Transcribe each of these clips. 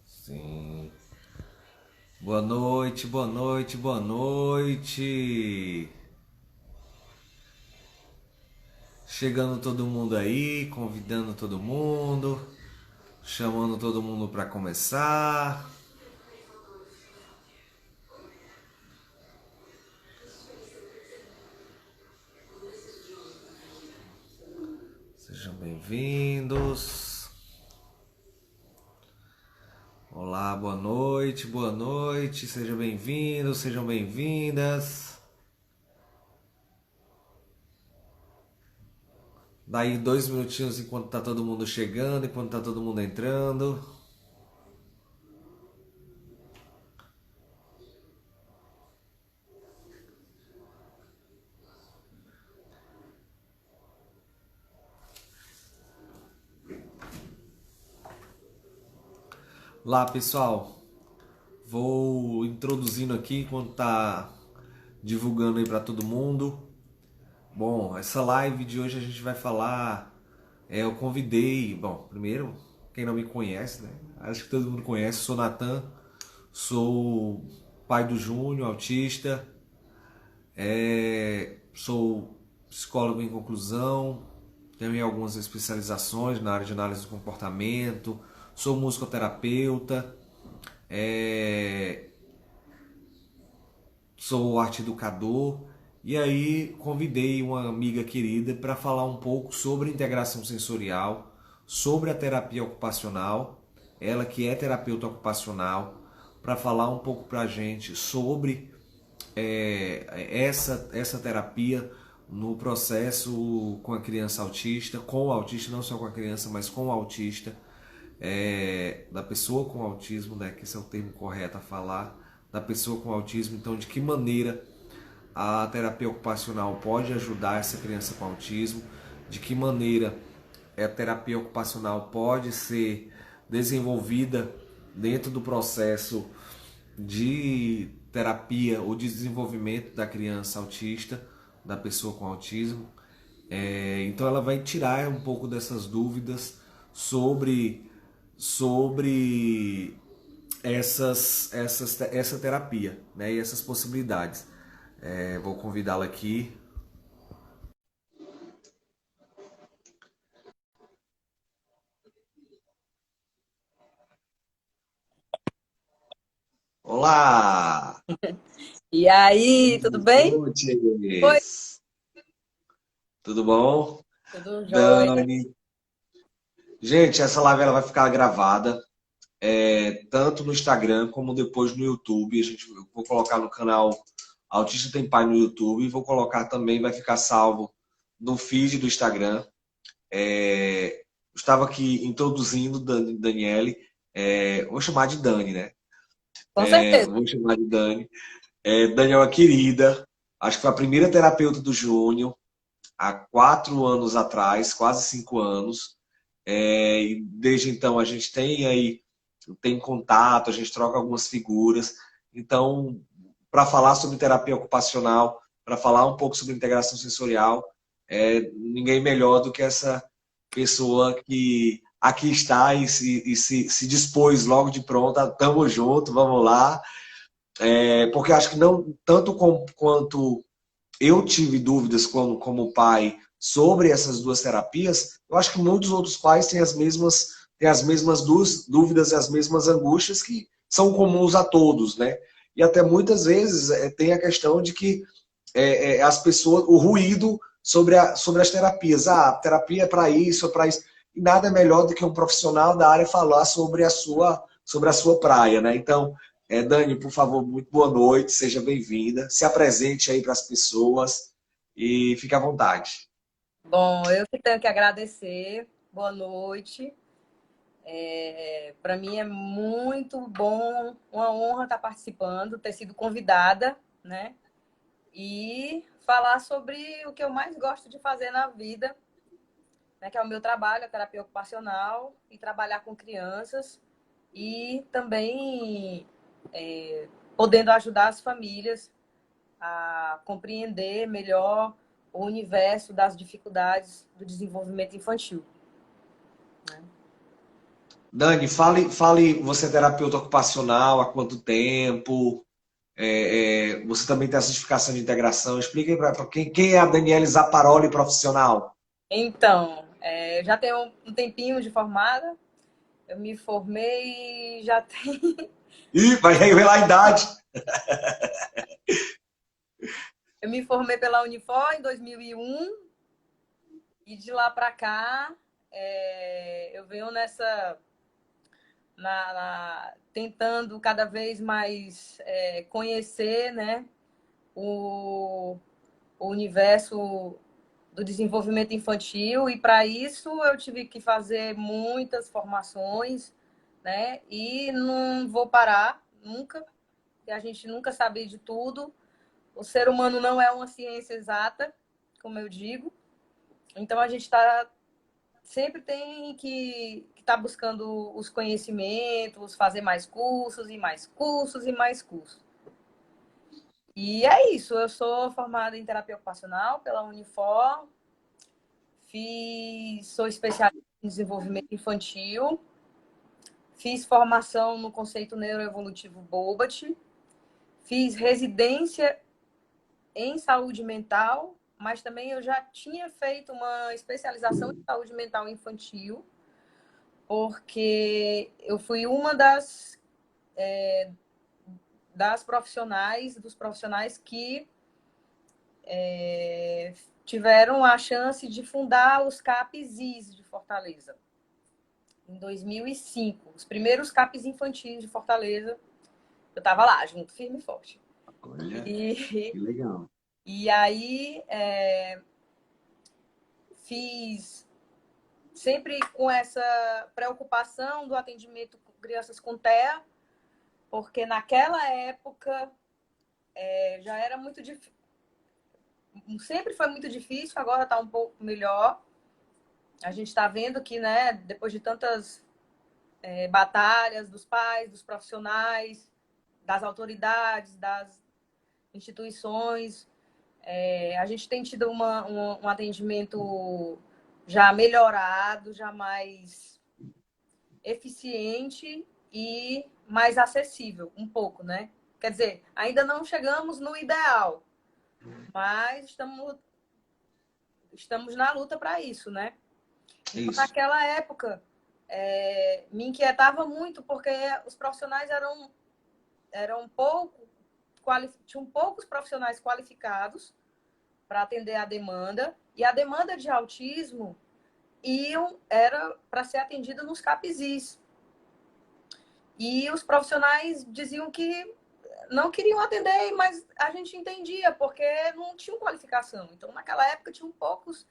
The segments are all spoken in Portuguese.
Sim. Boa noite, boa noite, boa noite. Chegando todo mundo aí, convidando todo mundo, chamando todo mundo para começar. Sejam bem-vindos. Olá, boa noite, sejam bem-vindos, sejam bem-vindas. Daí 2 minutinhos enquanto tá todo mundo chegando, enquanto tá todo mundo entrando. Lá, pessoal, vou introduzindo aqui enquanto tá divulgando aí para todo mundo. Bom, essa live de hoje a gente vai falar. Eu convidei. Bom, primeiro, quem não me conhece, né? Acho que todo mundo conhece. Sou Natan, sou pai do Júnior, autista, sou psicólogo em conclusão, tenho algumas especializações na área de análise do comportamento, sou musicoterapeuta, é, sou arte educador. E aí convidei uma amiga querida para falar um pouco sobre integração sensorial, sobre a terapia ocupacional, ela que é terapeuta ocupacional, para falar um pouco para a gente sobre essa terapia no processo com a criança autista, com o autista, não só com a criança, mas com o autista, da pessoa com autismo, né, que esse é o termo correto a falar, da pessoa com autismo. Então, de que maneira a terapia ocupacional pode ajudar essa criança com autismo, de que maneira a terapia ocupacional pode ser desenvolvida dentro do processo de terapia ou de desenvolvimento da criança autista, da pessoa com autismo. Então ela vai tirar um pouco dessas dúvidas sobre essa terapia, né, e essas possibilidades. Vou convidá-la aqui. Olá! E aí, tudo Buenas bem? Oi, noites! Tudo bom? tudo jóia. Dani. Gente, essa live ela vai ficar gravada, tanto no Instagram como depois no YouTube. Eu vou colocar no canal Autista Tem Pai no YouTube e vou colocar também, vai ficar salvo no feed do Instagram. Eu estava aqui introduzindo Daniele, vou chamar de Dani, né? Com certeza. Vou chamar de Dani. Daniela é querida, acho que foi a primeira terapeuta do Júnior, há 4 anos atrás, quase 5 anos. E desde então a gente tem contato, a gente troca algumas figuras. Então, para falar sobre terapia ocupacional, para falar um pouco sobre integração sensorial, ninguém melhor do que essa pessoa que aqui está e se dispôs logo de pronta. Tamo junto, vamos lá. Porque acho que não tanto quanto eu tive dúvidas como pai sobre essas duas terapias, eu acho que muitos outros pais têm as mesmas dúvidas e as mesmas angústias que são comuns a todos, né? E até muitas vezes tem a questão de que as pessoas, o ruído sobre as terapias. Ah, a terapia é para isso, é para isso. E nada é melhor do que um profissional da área falar sobre a sua praia, né? Então, Dani, por favor, muito boa noite, seja bem-vinda. Se apresente aí para as pessoas e fique à vontade. Bom, eu que tenho que agradecer. Boa noite. Para mim é muito bom, uma honra estar participando, ter sido convidada, né? e falar sobre o que eu mais gosto de fazer na vida, né, que é o meu trabalho, a terapia ocupacional, e trabalhar com crianças e também podendo ajudar as famílias a compreender melhor o universo das dificuldades do desenvolvimento infantil. Dani, fale, você é terapeuta ocupacional, há quanto tempo? Você também tem a certificação de integração. Explica aí para quem é a Daniele Zaparoli profissional. Então, já tenho um tempinho de formada, eu me formei já tem. Ih, vai revelar a idade. Eu me formei pela Unifor em 2001 e de lá para cá eu venho tentando cada vez mais conhecer, né, o, o universo do desenvolvimento infantil, e para isso eu tive que fazer muitas formações, né? E não vou parar nunca, porque a gente nunca sabe de tudo. O ser humano não é uma ciência exata, como eu digo. Então a gente sempre tem que estar buscando os conhecimentos, fazer mais cursos e mais cursos e mais cursos. E é isso, eu sou formada em terapia ocupacional pela Unifor, sou especialista em desenvolvimento infantil, fiz formação no conceito neuroevolutivo Bobat, fiz residência em saúde mental, mas também eu já tinha feito uma especialização em saúde mental infantil, porque eu fui uma dos profissionais que tiveram a chance de fundar os CAPs de Fortaleza, em 2005. Os primeiros CAPs infantis de Fortaleza, eu estava lá, junto, firme e forte. Olha, E, que legal. e aí fiz sempre com essa preocupação do atendimento com crianças com TEA, porque naquela época já era muito difícil. Sempre foi muito difícil, agora está um pouco melhor. A gente está vendo que, né, depois de tantas batalhas dos pais, dos profissionais, das autoridades, das instituições, a gente tem tido um atendimento já melhorado, já mais eficiente e mais acessível, um pouco, né? Quer dizer, ainda não chegamos no ideal, mas estamos na luta para isso, né? Então, Isso. naquela época, me inquietava muito, porque os profissionais eram tinham poucos profissionais qualificados para atender a demanda, e a demanda de autismo era para ser atendida nos CAPSIs. E os profissionais diziam que não queriam atender, mas a gente entendia, porque não tinham qualificação. Então, naquela época, tinham poucas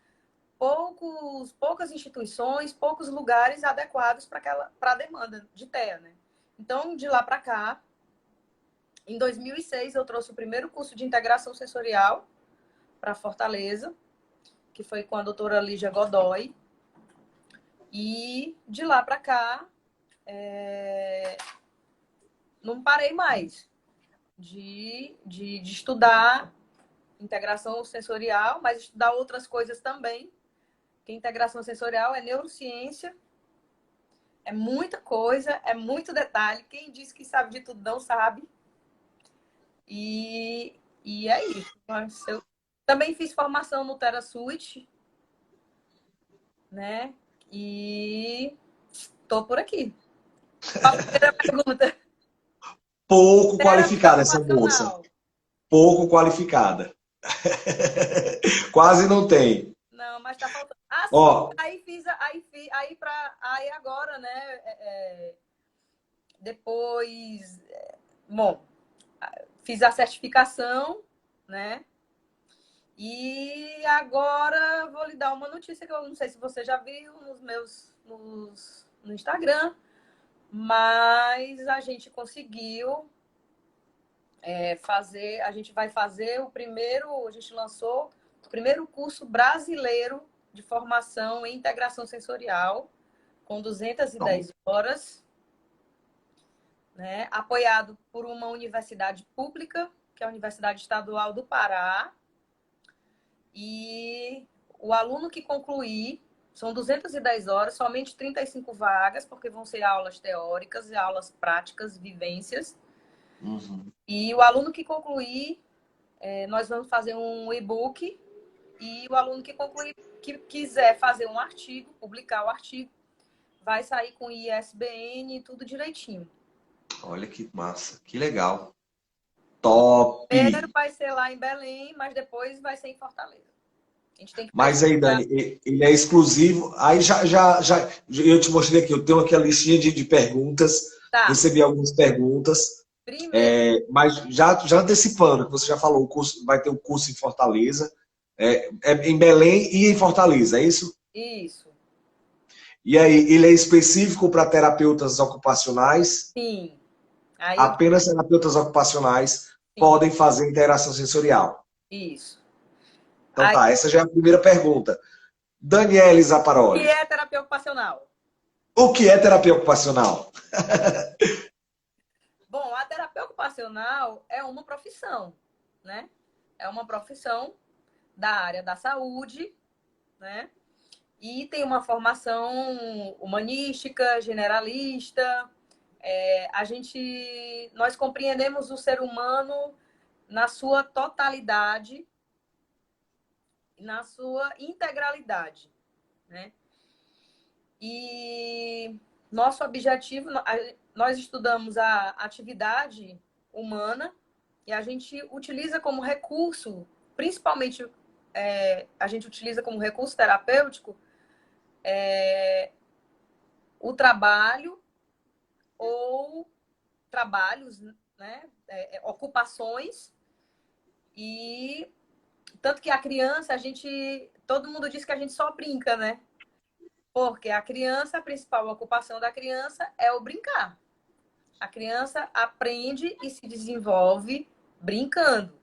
instituições, poucos lugares adequados para a demanda de TEA, né? Então, de lá para cá, em 2006, eu trouxe o primeiro curso de integração sensorial para Fortaleza, que foi com a doutora Lígia Godoy. E de lá para cá, não parei mais de estudar integração sensorial, mas estudar outras coisas também. Que integração sensorial é neurociência, é muita coisa, é muito detalhe. Quem disse que sabe de tudo não sabe. E é isso. Eu também fiz formação no TeraSuite, né? E tô por aqui. Qual a primeira pergunta? Pouco Terapia qualificada essa moça. ocupacional. Pouco qualificada. Quase não tem. Não, mas tá faltando. Ah, sim. Ó, Aí agora, né? Depois, bom, fiz a certificação, né? E agora vou lhe dar uma notícia que eu não sei se você já viu no Instagram, mas a gente conseguiu a gente vai fazer a gente lançou o primeiro curso brasileiro de formação em integração sensorial, com 210 horas, né, apoiado por uma universidade pública, que é a Universidade Estadual do Pará, e o aluno que concluir, são 210 horas, somente 35 vagas, porque vão ser aulas teóricas e aulas práticas, vivências. Uhum. E o aluno que concluir, nós vamos fazer um e-book, e o aluno que concluir, que quiser fazer um artigo, publicar o artigo, vai sair com ISBN e tudo direitinho. Olha que massa, que legal. Top! Primeiro vai ser lá em Belém, mas depois vai ser em Fortaleza. A gente tem que Mas aí, pesquisar. Dani, ele é exclusivo. Aí já eu te mostrei aqui, eu tenho aqui a listinha de perguntas, Tá. recebi algumas perguntas, Primeiro, mas já antecipando, que você já falou, o curso, vai ter um curso em Fortaleza, em Belém e em Fortaleza, é isso? isso. E aí, ele é específico para terapeutas ocupacionais? Sim. Aí eu Apenas terapeutas ocupacionais sim, podem fazer interação sensorial. isso. Então Aí, tá, essa já é a primeira pergunta. Daniele o que Zaparoli, é terapia ocupacional? o que é terapia ocupacional? Bom, a terapia ocupacional é uma profissão, né? É uma profissão da área da saúde, né? E tem uma formação humanística, generalista. Nós compreendemos o ser humano na sua totalidade, na sua integralidade, né? E nosso objetivo, nós estudamos a atividade humana e a gente utiliza como recurso, principalmente a gente utiliza como recurso terapêutico o trabalho ou trabalhos, né, ocupações. E tanto que a criança, todo mundo diz que a gente só brinca, né? Porque a criança, a principal ocupação da criança é o brincar. A criança aprende e se desenvolve brincando,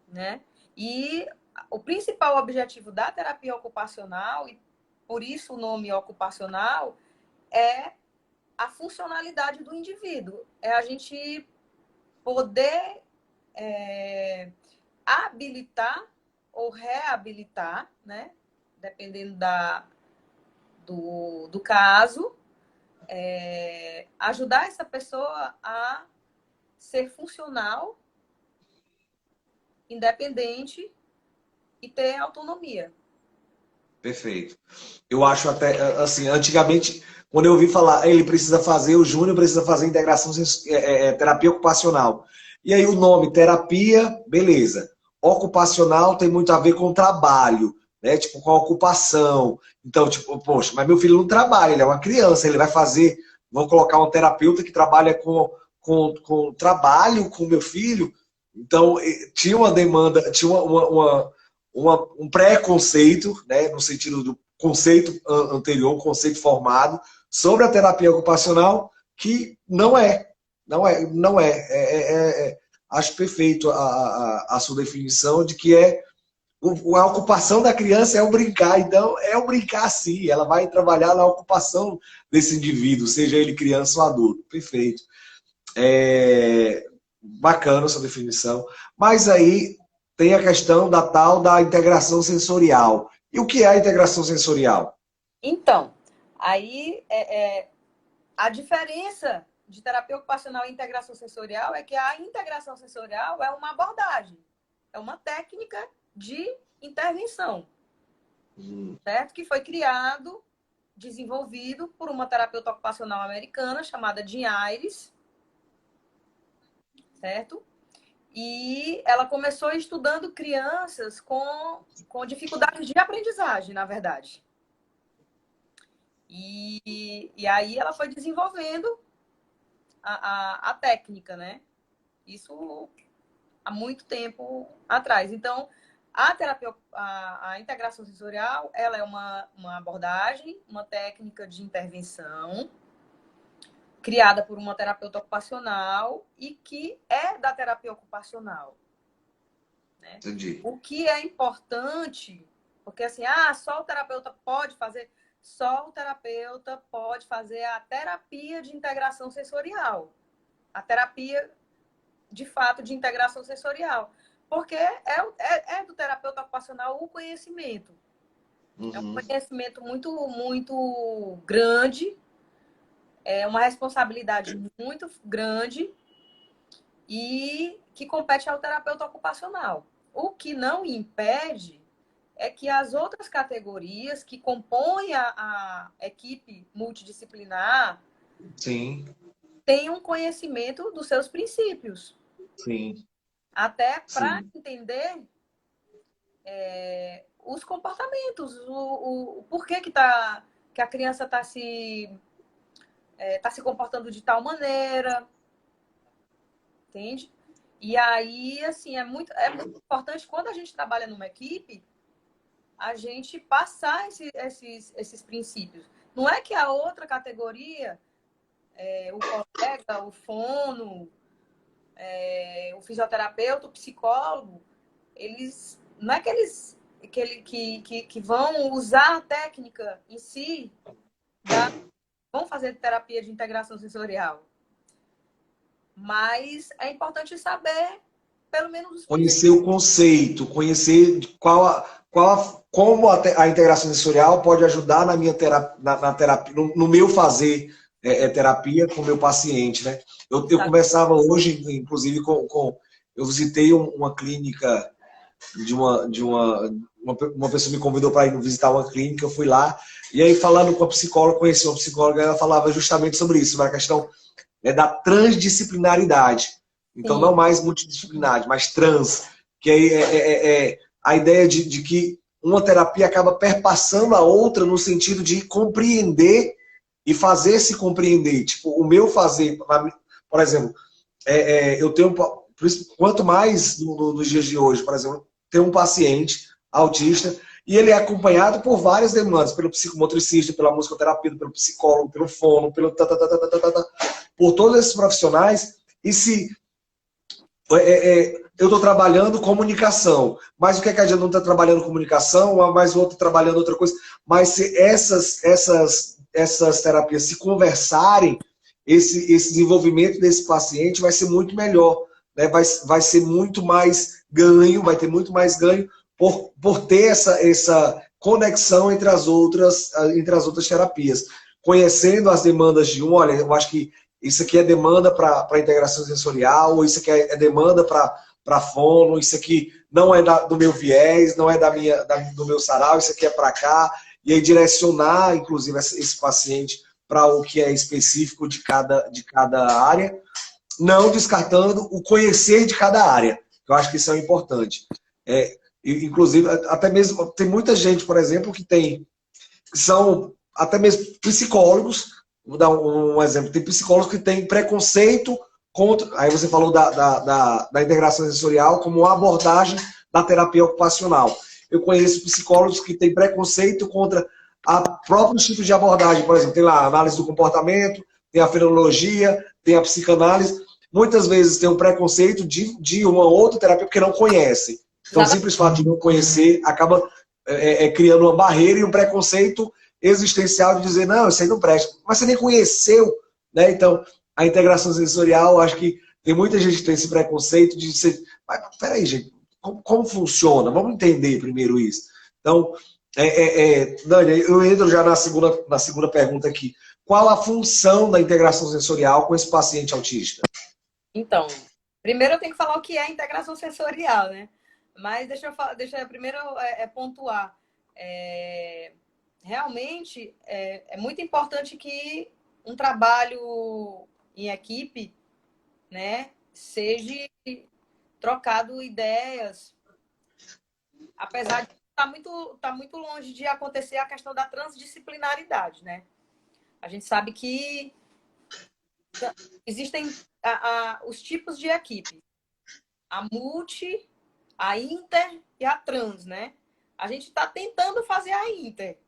né? E o principal objetivo da terapia ocupacional, e por isso o nome ocupacional, é a funcionalidade do indivíduo. É a gente poder habilitar ou reabilitar, né? Dependendo do caso, ajudar essa pessoa a ser funcional, independente e ter autonomia. Perfeito. Eu acho até, assim, antigamente, quando eu ouvi falar, ele precisa fazer, o Júnior precisa fazer integração, terapia ocupacional. E aí o nome, terapia, beleza. Ocupacional tem muito a ver com trabalho, né? Tipo, com a ocupação. Então, tipo, poxa, mas meu filho não trabalha, ele é uma criança, ele vai fazer, vou colocar um terapeuta que trabalha com trabalho com meu filho. Então, tinha uma demanda, tinha um pré-conceito, né, no sentido do conceito anterior, um conceito formado sobre a terapia ocupacional, que não é. Acho perfeito a sua definição de que a ocupação da criança é o brincar. Então, é o brincar sim, ela vai trabalhar na ocupação desse indivíduo, seja ele criança ou adulto. Perfeito. Bacana essa definição. Mas aí tem a questão da tal da integração sensorial. E o que é a integração sensorial? Então, aí a diferença de terapia ocupacional e integração sensorial é que a integração sensorial é uma abordagem, é uma técnica de intervenção, certo? Que foi criado, desenvolvido por uma terapeuta ocupacional americana chamada Jean Ayres, certo? E ela começou estudando crianças com dificuldades de aprendizagem, na verdade. E aí ela foi desenvolvendo a técnica, né? Isso há muito tempo atrás. Então, a terapia, a integração sensorial, ela é uma abordagem, uma técnica de intervenção criada por uma terapeuta ocupacional e que é da terapia ocupacional. Né? Entendi. O que é importante, porque assim, só o terapeuta pode fazer, só o terapeuta pode fazer a terapia de integração sensorial, a terapia de fato de integração sensorial, porque é do terapeuta ocupacional o conhecimento. É um Uhum. conhecimento muito, muito grande, é uma responsabilidade muito grande e que compete ao terapeuta ocupacional. O que não impede é que as outras categorias que compõem a equipe multidisciplinar Sim, tenham conhecimento dos seus princípios, sim, até para sim. entender os comportamentos, o porquê que a criança tá se comportando de tal maneira, entende? E aí, assim, é muito importante quando a gente trabalha numa equipe, a gente passar esses princípios. Não é que a outra categoria, o colega, o fono, o fisioterapeuta, o psicólogo, eles não é que eles que vão usar a técnica em si, vão fazer terapia de integração sensorial. Mas é importante saber, pelo menos, os princípios. Conhecer o conceito, conhecer como a integração sensorial pode ajudar na minha terapia, na terapia no meu fazer terapia com o meu paciente, né? Eu conversava hoje, inclusive, eu visitei uma clínica uma pessoa me convidou para ir visitar uma clínica, eu fui lá, e aí falando com a psicóloga, conheci uma psicóloga, ela falava justamente sobre isso, sobre a questão da transdisciplinaridade. Então, Sim, não mais multidisciplinaridade, mas trans, que aí é a ideia de que uma terapia acaba perpassando a outra no sentido de compreender e fazer se compreender. Tipo, o meu fazer, por exemplo, eu tenho, quanto mais nos dias de hoje, por exemplo, tem um paciente autista e ele é acompanhado por várias demandas, pelo psicomotricista, pela musicoterapeuta, pelo psicólogo, pelo fono, pelo por todos esses profissionais. E se eu estou trabalhando comunicação, mas o que é que adianta não estar trabalhando comunicação, mas o outro trabalhando outra coisa? Mas se essas terapias se conversarem, esse desenvolvimento desse paciente vai ser muito melhor, né? Vai ser muito mais ganho, vai ter muito mais ganho por ter essa conexão entre as outras terapias. Conhecendo as demandas de um, olha, eu acho que isso aqui é demanda para integração sensorial, ou isso aqui é demanda para fono, isso aqui não é do meu viés, não é do meu sarau, isso aqui é para cá. E aí direcionar, inclusive, esse paciente para o que é específico de cada área, não descartando o conhecer de cada área. Eu acho que isso é importante. Inclusive, até mesmo, tem muita gente, por exemplo, que são até mesmo psicólogos. Vou dar um exemplo. Tem psicólogos que têm preconceito contra. Aí você falou da integração sensorial como uma abordagem da terapia ocupacional. Eu conheço psicólogos que têm preconceito contra a próprios tipos de abordagem. Por exemplo, tem lá a análise do comportamento, tem a fenomenologia, tem a psicanálise. Muitas vezes tem um preconceito de uma outra terapia porque não conhecem. Então, o simples fato de não conhecer acaba criando uma barreira e um preconceito existencial de dizer, não, isso aí não presta. Mas você nem conheceu, né? Então, a integração sensorial, acho que tem muita gente que tem esse preconceito de ser, mas peraí, gente, como funciona? Vamos entender primeiro isso. Então, Dani, eu entro já na segunda pergunta aqui. Qual a função da integração sensorial com esse paciente autista? então, primeiro eu tenho que falar o que é integração sensorial, né? Mas deixa eu primeiro pontuar. É, realmente é muito importante que um trabalho em equipe, né, seja trocado ideias, apesar de tá muito longe de acontecer a questão da transdisciplinaridade, né? A gente sabe que existem os tipos de equipe, a multi, a inter e a trans, né? A gente está tentando fazer a inter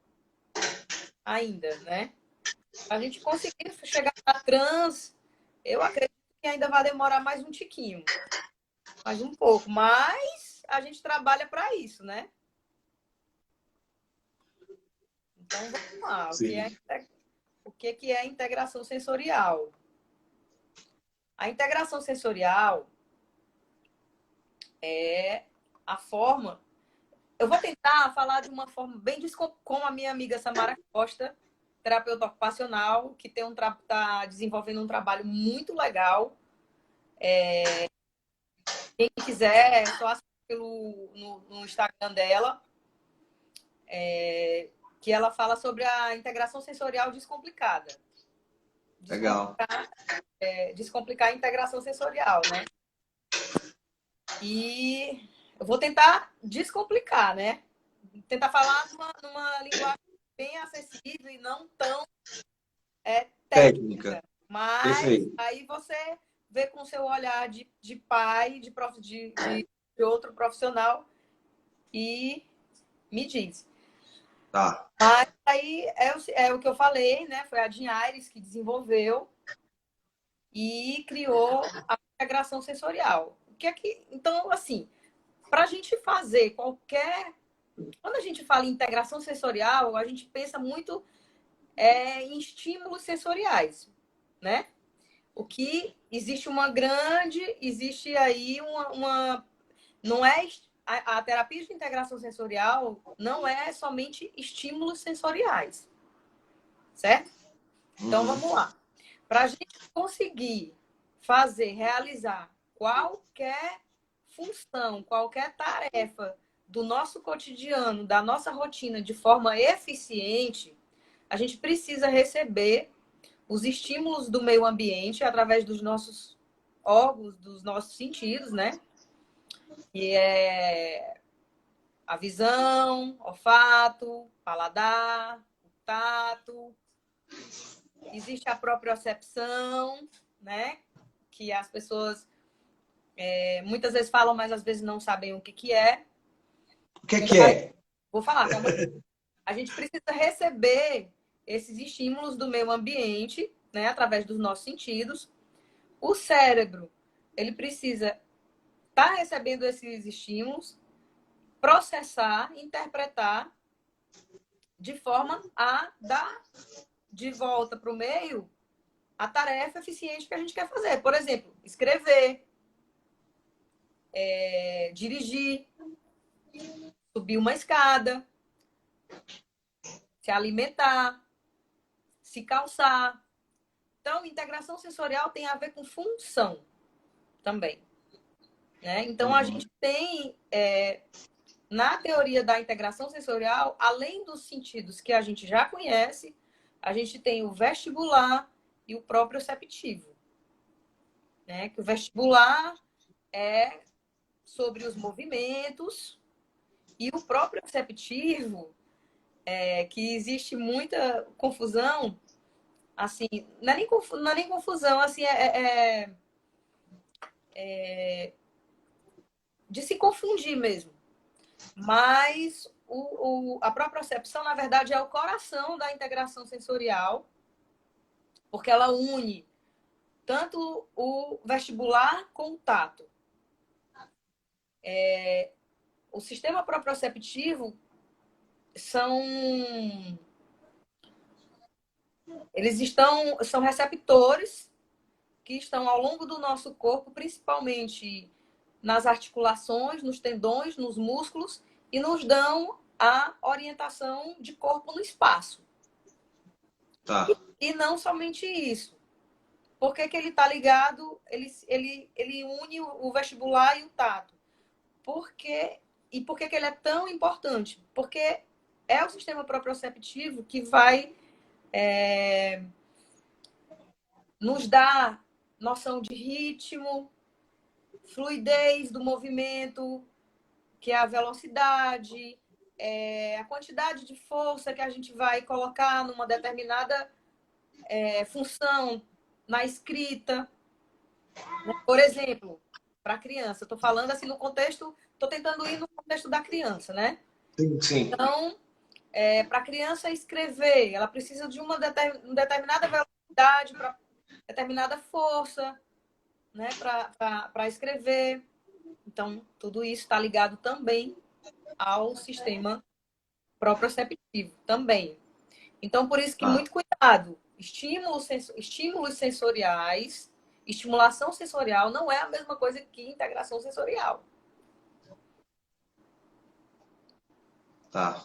ainda, né? A gente conseguir chegar na trans, eu acredito que ainda vai demorar mais um tiquinho, mais um pouco, mas a gente trabalha para isso, né? Então vamos lá, Sim. o que é integração sensorial? A integração sensorial é a forma. Eu vou tentar falar de uma forma bem como a minha amiga Samara Costa, terapeuta ocupacional, que está desenvolvendo um trabalho muito legal. Quem quiser, é só assistir no Instagram dela, que ela fala sobre a integração sensorial descomplicada. Legal. Descomplicar a integração sensorial, né? E eu vou tentar descomplicar, né? Tentar falar numa linguagem bem acessível e não tão Técnica. técnica. Mas Perfeito. aí você vê com o seu olhar de pai, de outro profissional e me diz. Tá. Mas aí é o que eu falei, né? Foi a Jean Aires que desenvolveu e criou a integração sensorial. O que é que, então, assim, para a gente fazer qualquer. Quando a gente fala em integração sensorial, a gente pensa muito em estímulos sensoriais, né? O que existe existe aí não é a terapia de integração sensorial não é somente estímulos sensoriais, certo? Então Uhum. vamos lá. Para a gente conseguir realizar qualquer função, qualquer tarefa do nosso cotidiano, da nossa rotina de forma eficiente, a gente precisa receber os estímulos do meio ambiente através dos nossos órgãos, dos nossos sentidos, né? Que é a visão, olfato, paladar, o tato. Existe a propriocepção, né? Que as pessoas muitas vezes falam, mas às vezes não sabem o que é. O que é que é? Vou falar, calma aí. A gente precisa receber esses estímulos do meio ambiente, né? Através dos nossos sentidos. O cérebro, ele precisa estar recebendo esses estímulos, processar, interpretar, de forma a dar de volta para o meio a tarefa eficiente que a gente quer fazer. Por exemplo, escrever, dirigir, subir uma escada, se alimentar, se calçar. Então, integração sensorial tem a ver com função também. Né? Então, a Uhum. gente tem, na teoria da integração sensorial, além dos sentidos que a gente já conhece, a gente tem o vestibular e o proprioceptivo. Né? Que o vestibular é sobre os movimentos e o proprioceptivo, que existe muita confusão, assim, não é nem confusão, assim, de se confundir mesmo. Mas a propriocepção, na verdade, é o coração da integração sensorial, porque ela une tanto o vestibular com o tato. O sistema proprioceptivo são são receptores que estão ao longo do nosso corpo, principalmente nas articulações, nos tendões, nos músculos, e nos dão a orientação de corpo no espaço. Tá. E não somente isso. Por que ele está ligado? Ele une o vestibular e o tato. E por que ele é tão importante? Porque é o sistema proprioceptivo que vai nos dar noção de ritmo, fluidez do movimento, que é a velocidade, a quantidade de força que a gente vai colocar numa determinada função na escrita. Por exemplo, para a criança, estou falando assim no contexto, estou tentando ir no contexto da criança, né? Sim, sim. Então, Para a criança escrever, ela precisa de uma determinada velocidade, para determinada força, né, para escrever. Então, tudo isso está ligado também ao sistema proprioceptivo, também. Então, por isso que Tá, muito cuidado. Estímulos sensoriais, estimulação sensorial não é a mesma coisa que integração sensorial. tá.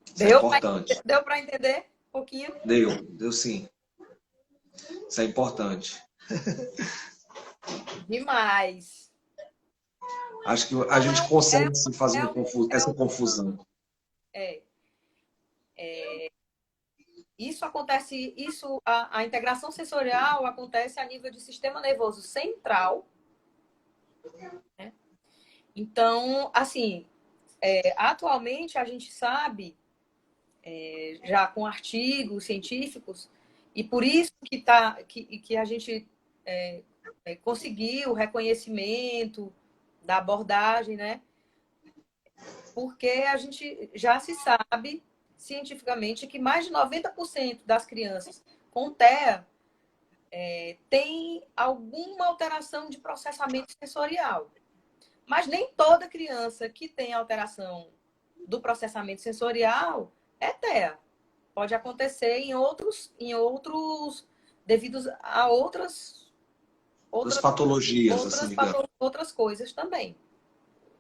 Isso é Deu importante. para entender um pouquinho? Deu sim. Isso é importante. Demais. Acho que a Então, gente consegue sim fazer é, um, é essa uma. confusão. É, isso acontece, a integração sensorial acontece a nível de sistema nervoso central, né? Então, assim, atualmente a gente sabe, já com artigos científicos, e por isso que a gente conseguiu o reconhecimento da abordagem, né? Porque a gente já se sabe cientificamente que mais de 90% das crianças com TEA tem alguma alteração de processamento sensorial. Mas nem toda criança que tem alteração do processamento sensorial é TEA. Pode acontecer em outros devido a Das patologias, assim, outras, digamos. outras coisas também.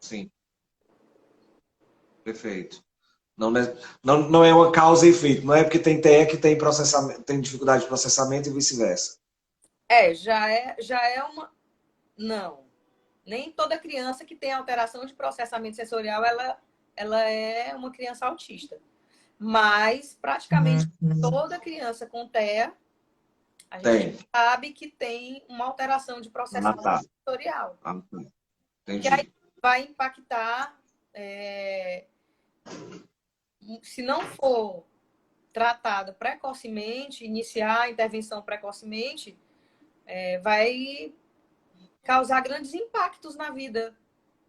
Sim, perfeito. Não, não é uma causa e efeito. Não é porque tem TE que tem processamento, tem dificuldade de processamento e vice-versa. Já é uma. Não. Nem toda criança que tem alteração de processamento sensorial, ela é uma criança autista. Mas praticamente toda criança com TEA, a gente Tem. sabe que tem uma alteração de Ah, processamento tá. sensorial. Ah, tá. Que aí Entendi. vai impactar, se não for tratado precocemente, iniciar a intervenção precocemente, vai causar grandes impactos na vida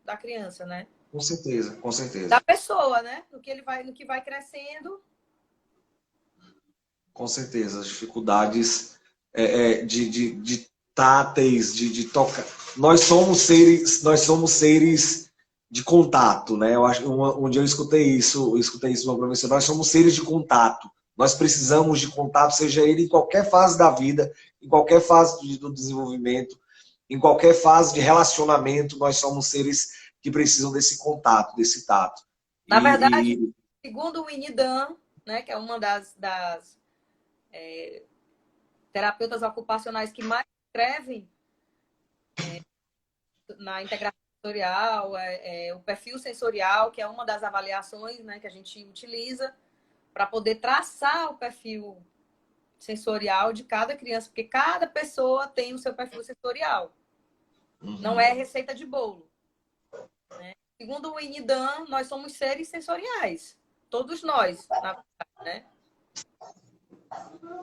da criança, né? Com certeza, com Da certeza. pessoa, né? No que vai crescendo. Com certeza. As dificuldades de táteis, de tocar. Nós somos seres de contato, né? Eu acho, um dia eu escutei isso de uma professora. Nós somos seres de contato. Nós precisamos de contato, seja ele em qualquer fase da vida, em qualquer fase do desenvolvimento, em qualquer fase de relacionamento, nós somos seres que precisam desse contato, desse tato. Na verdade, E segundo o Inidan, né, que é uma das terapeutas ocupacionais que mais escrevem na integração sensorial, o perfil sensorial, que é uma das avaliações, né, que a gente utiliza para poder traçar o perfil sensorial de cada criança, porque cada pessoa tem o seu perfil sensorial. Não é receita de bolo. Né? Segundo o Inidan, nós somos seres sensoriais. Todos nós, na verdade, né?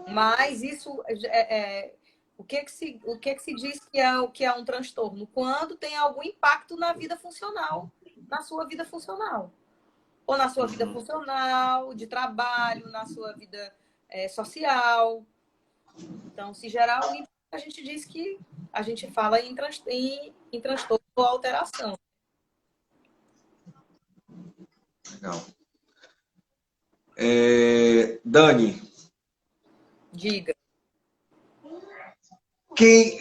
Mas isso o que que se diz que é um transtorno? Quando tem algum impacto na vida funcional, na sua vida funcional. Ou na sua vida funcional, de trabalho, na sua vida social. Então, se gerar algum impacto, a gente diz que a gente fala em transtorno ou alteração. legal. Dani, Diga.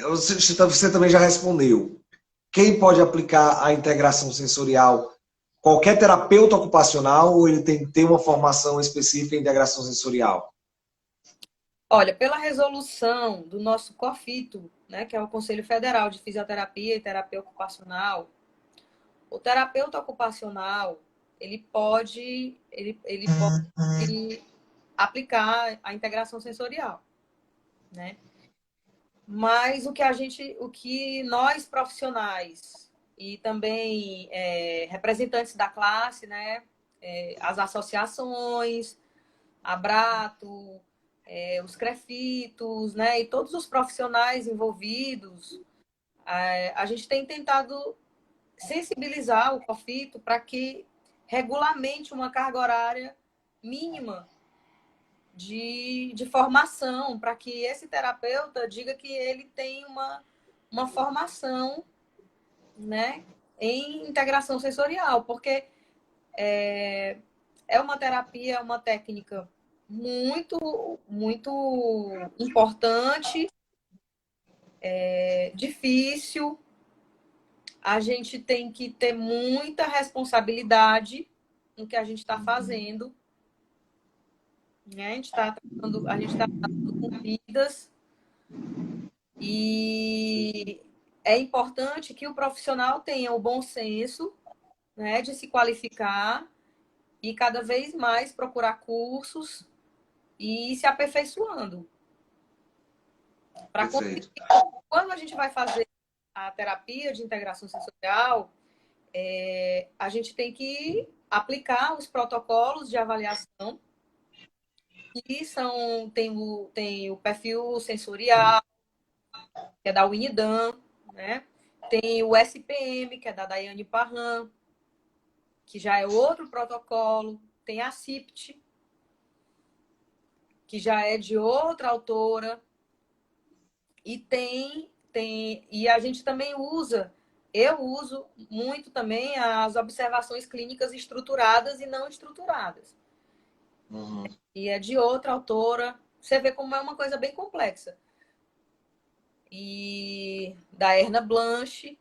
você também já respondeu. Quem pode aplicar a integração sensorial? Qualquer terapeuta ocupacional ou ele tem que ter uma formação específica em integração sensorial? Olha, pela resolução do nosso COFITO, né, que é o Conselho Federal de Fisioterapia e Terapia Ocupacional, o terapeuta ocupacional, ele pode aplicar a integração sensorial, né? Mas o que nós profissionais e também representantes da classe, né, as associações, a Brato, os CREFITOS, né, e todos os profissionais envolvidos, a gente tem tentado sensibilizar o COFITO para que regulamente uma carga horária mínima de formação, para que esse terapeuta diga que ele tem uma formação, né, em integração sensorial, porque é uma terapia, uma técnica muito, muito importante, difícil. A gente tem que ter muita responsabilidade no que a gente está fazendo, né? A gente está tratando com vidas, e é importante que o profissional tenha o bom senso, né, de se qualificar e cada vez mais procurar cursos e ir se aperfeiçoando. Para Perfeito. quando a gente vai fazer a terapia de integração sensorial, a gente tem que aplicar os protocolos de avaliação, que tem o perfil sensorial, que é da Unidam, né? Tem o SPM, que é da Daiane Parran, que já é outro protocolo. Tem a CIPT, que já é de outra autora. E a gente também eu uso muito também as observações clínicas estruturadas e não estruturadas. Uhum. E é de outra autora. Você vê como é uma coisa bem complexa. E da Erna Blanche.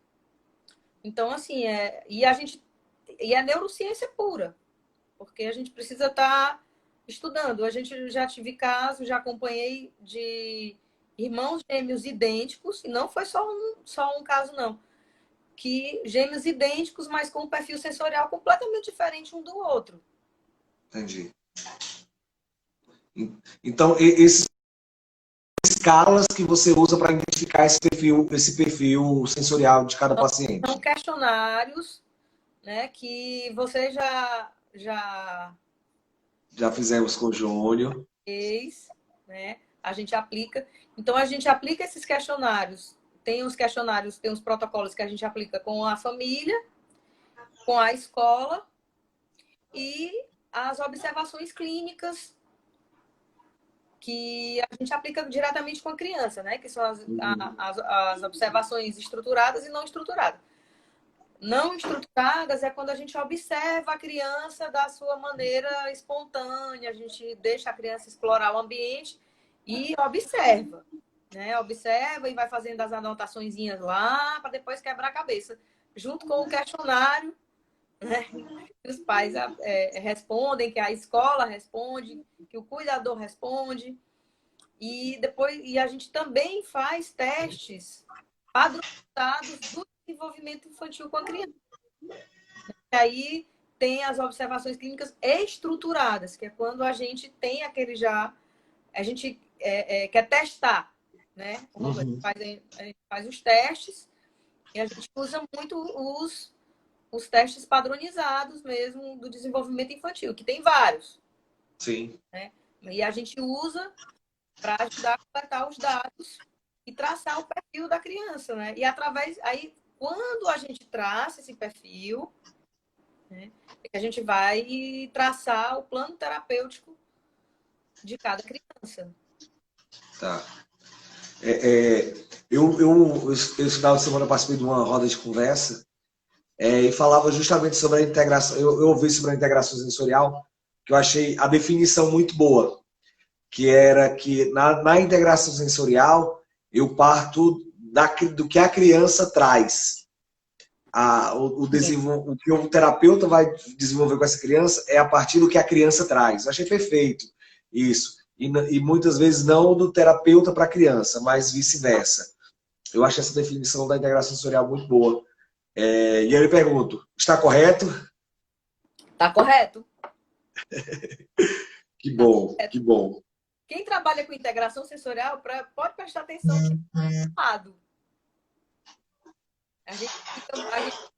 Então, assim, e é neurociência pura, porque a gente precisa estar estudando. A gente já tive casos, já acompanhei de irmãos gêmeos idênticos, e não foi só um caso, não. Que gêmeos idênticos, mas com um perfil sensorial completamente diferente um do outro. Entendi. Então, esses escalas que você usa para identificar esse perfil sensorial de cada São paciente. questionários, né, que você já Já fizemos com o Júnior. fez, né? A gente aplica. Então, a gente aplica esses questionários. Tem os protocolos que a gente aplica com a família, com a escola e as observações clínicas que a gente aplica diretamente com a criança, né? Que são as observações estruturadas e não estruturadas. Não estruturadas é quando a gente observa a criança da sua maneira espontânea, a gente deixa a criança explorar o ambiente e observa, né? Observa e vai fazendo as anotaçõezinhas lá para depois quebrar a cabeça, junto com o questionário, né? Que os pais respondem, que a escola responde, que o cuidador responde. E a gente também faz testes padronizados do desenvolvimento infantil com a criança. E aí tem as observações clínicas estruturadas, que é quando a gente tem aquele já. A gente quer testar, né? Uhum. A gente faz os testes e a gente usa muito os testes padronizados mesmo do desenvolvimento infantil, que tem vários. Sim. Né? E a gente usa para ajudar a coletar os dados e traçar o perfil da criança, né? E aí, quando a gente traça esse perfil, né, a gente vai traçar o plano terapêutico de cada criança. Tá. Esse final de semana eu participei de uma roda de conversa e falava justamente sobre a integração. Eu ouvi sobre a integração sensorial, que eu achei a definição muito boa, que era que na integração sensorial eu parto do que a criança traz. O que o terapeuta vai desenvolver com essa criança é a partir do que a criança traz. Eu achei perfeito isso. E muitas vezes não do terapeuta para a criança, mas vice-versa. Eu acho essa definição da integração sensorial muito boa. E eu lhe pergunto, está correto? Tá correto? Que bom, que bom. Quem trabalha com integração sensorial pode prestar atenção que é lado.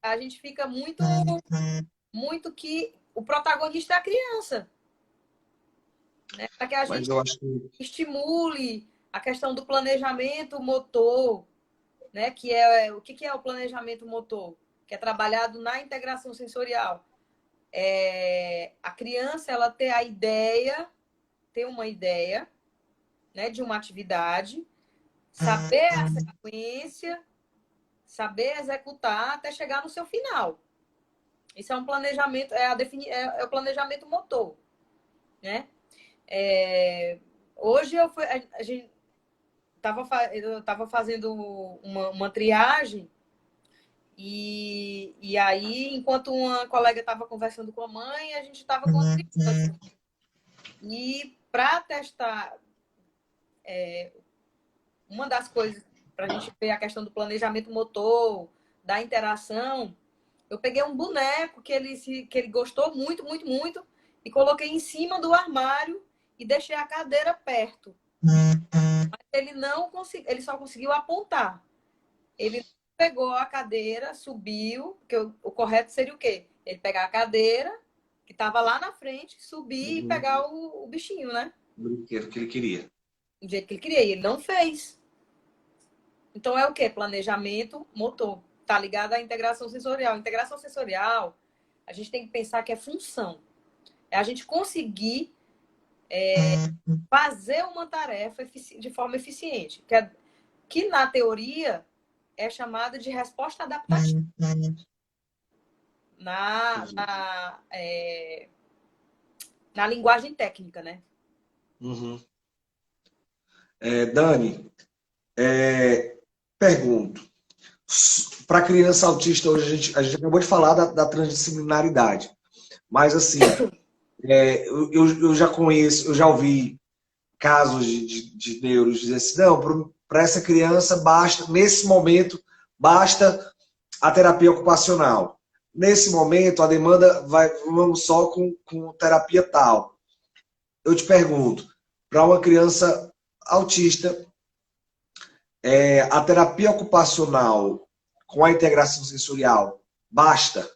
A gente fica muito que o protagonista é a criança. Né? Para que a Mas gente eu acho que estimule a questão do planejamento motor, né? O que é o planejamento motor? Que é trabalhado na integração sensorial. a criança ela ter a ideia, ter uma ideia, né, de uma atividade, saber a sequência, saber executar até chegar no seu final. Isso é um planejamento, é o planejamento motor, né? Hoje a gente eu estava fazendo uma triagem e aí, enquanto uma colega estava conversando com a mãe, a gente estava com a criança. E para testar, uma das coisas para a gente ver a questão do planejamento motor, da interação, eu peguei um boneco que ele gostou muito, muito, muito, e coloquei em cima do armário e deixei a cadeira perto. Mas ele não conseguiu, ele só conseguiu apontar. Ele pegou a cadeira, subiu, porque o correto seria o quê? Ele pegar a cadeira, que estava lá na frente, subir e pegar o bichinho, né? O brinquedo que ele queria. Do jeito que ele queria. E ele não fez. Então é o quê? Planejamento motor. Tá ligado à integração sensorial. Integração sensorial, a gente tem que pensar que é função. É a gente conseguir fazer uma tarefa de forma eficiente. Que na teoria é chamada de resposta adaptativa. Na linguagem técnica, né? Uhum. Dani, pergunto. Para criança autista, hoje a gente acabou de falar da transdisciplinaridade. Mas, assim, eu já conheço, eu já ouvi casos de neuros dizer assim, não, para essa criança, basta, nesse momento, basta a terapia ocupacional. Nesse momento, a demanda vamos só com terapia tal. Eu te pergunto, para uma criança autista, a terapia ocupacional com a integração sensorial basta?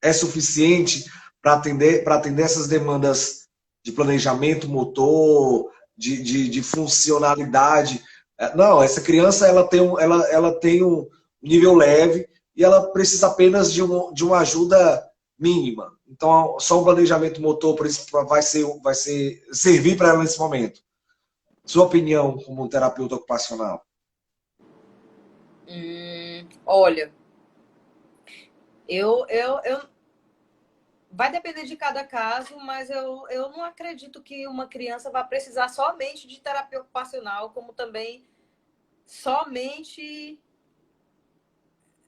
É suficiente para atender essas demandas de planejamento motor, de funcionalidade? Não, essa criança ela tem um nível leve e ela precisa apenas de uma ajuda mínima. Então, só um planejamento motor vai servir para ela nesse momento. Sua opinião como terapeuta ocupacional? Olha, eu vai depender de cada caso, mas eu não acredito que uma criança vai precisar somente de terapia ocupacional, como também somente.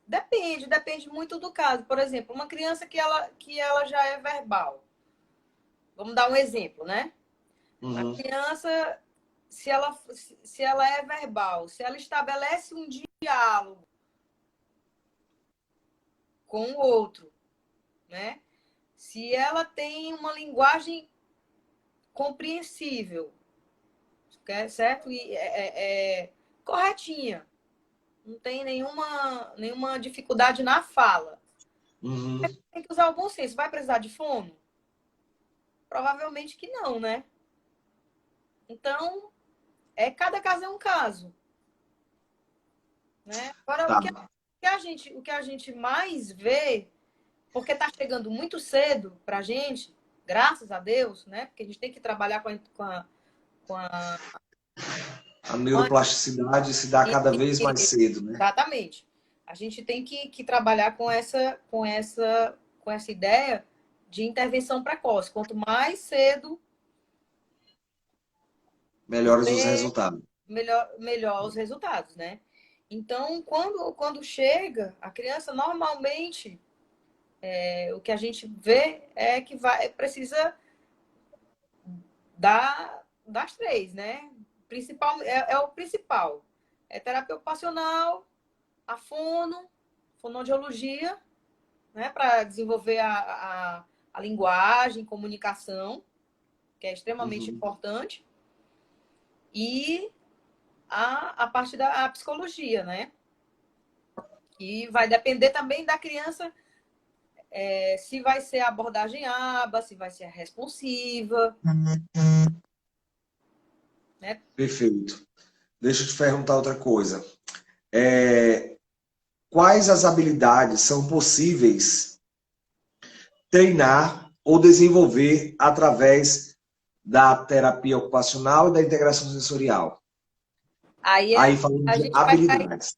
Depende muito do caso. Por exemplo, uma criança que ela já é verbal. Vamos dar um exemplo, né? A criança, se ela é verbal, se ela estabelece um diálogo com o outro, né? Se ela tem uma linguagem compreensível, certo? E corretinha. Não tem nenhuma dificuldade na fala. Tem que usar o bom senso. Vai precisar de fono? Provavelmente que não, né? Então, cada caso é um caso. Né? Agora, Tá. o que a gente mais vê, porque está chegando muito cedo para a gente, graças a Deus, né? Porque a gente tem que trabalhar A neuroplasticidade se dá cada vez mais cedo, né? Exatamente. A gente tem que trabalhar com essa ideia de intervenção precoce. Quanto mais cedo, melhores os resultados. Melhor os resultados, né? Então, quando chega, a criança normalmente o que a gente vê é que precisa das três, né? O principal. É terapia ocupacional, a fonoaudiologia, né? Para desenvolver a linguagem, comunicação, que é extremamente importante. E a parte da psicologia, né? E vai depender também da criança se vai ser a abordagem ABA, se vai ser a responsiva. Né? Perfeito. Deixa eu te perguntar outra coisa. Quais as habilidades são possíveis treinar ou desenvolver através da terapia ocupacional e da integração sensorial. Aí Aí falando a de gente vai cair. habilidades.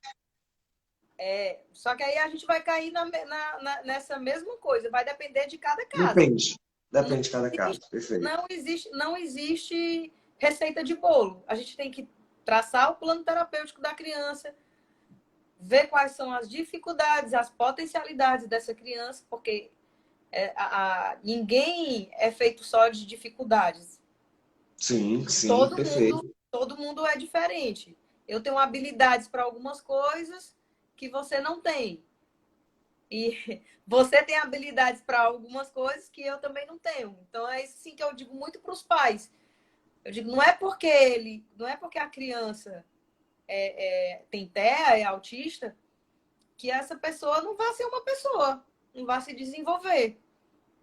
Só que aí a gente vai cair nessa mesma coisa. Vai depender de cada caso. Depende. Não Depende de cada caso. existe, Perfeito. não existe receita de bolo. A gente tem que traçar o plano terapêutico da criança, ver quais são as dificuldades, as potencialidades dessa criança, porque ninguém é feito só de dificuldades. Sim, sim, perfeito. Todo mundo é diferente. Eu tenho habilidades para algumas coisas que você não tem. E você tem habilidades para algumas coisas que eu também não tenho. Então é isso sim que eu digo muito para os pais. Eu digo, não é porque a criança tem TEA, é autista, que essa pessoa não vai ser uma pessoa, não vai se desenvolver.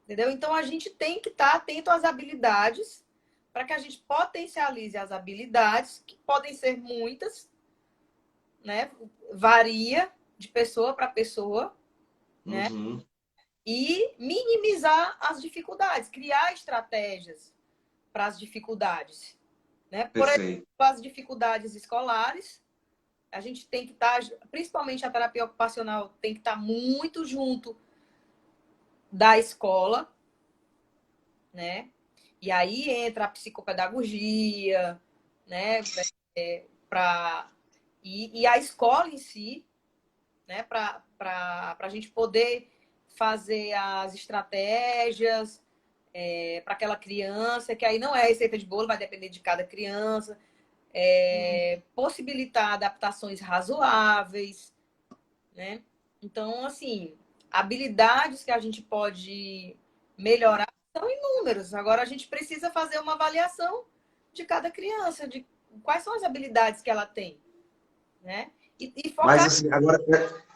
Entendeu? Então a gente tem que estar atento às habilidades para que a gente potencialize as habilidades, que podem ser muitas, né? Varia de pessoa para pessoa, né? Uhum. E minimizar as dificuldades, criar estratégias para as dificuldades, né? Por exemplo, Perfeito. as dificuldades escolares, a gente tem que estar, principalmente a terapia ocupacional, tem que estar muito junto da escola, né? E aí entra a psicopedagogia, né? E a escola em si, né? Para a gente poder fazer as estratégias para aquela criança, que aí não é receita de bolo, vai depender de cada criança. Possibilitar adaptações razoáveis, né? Então, assim, habilidades que a gente pode melhorar são inúmeros. Agora, a gente precisa fazer uma avaliação de cada criança, de quais são as habilidades que ela tem, né? E Mas, focar, assim, agora,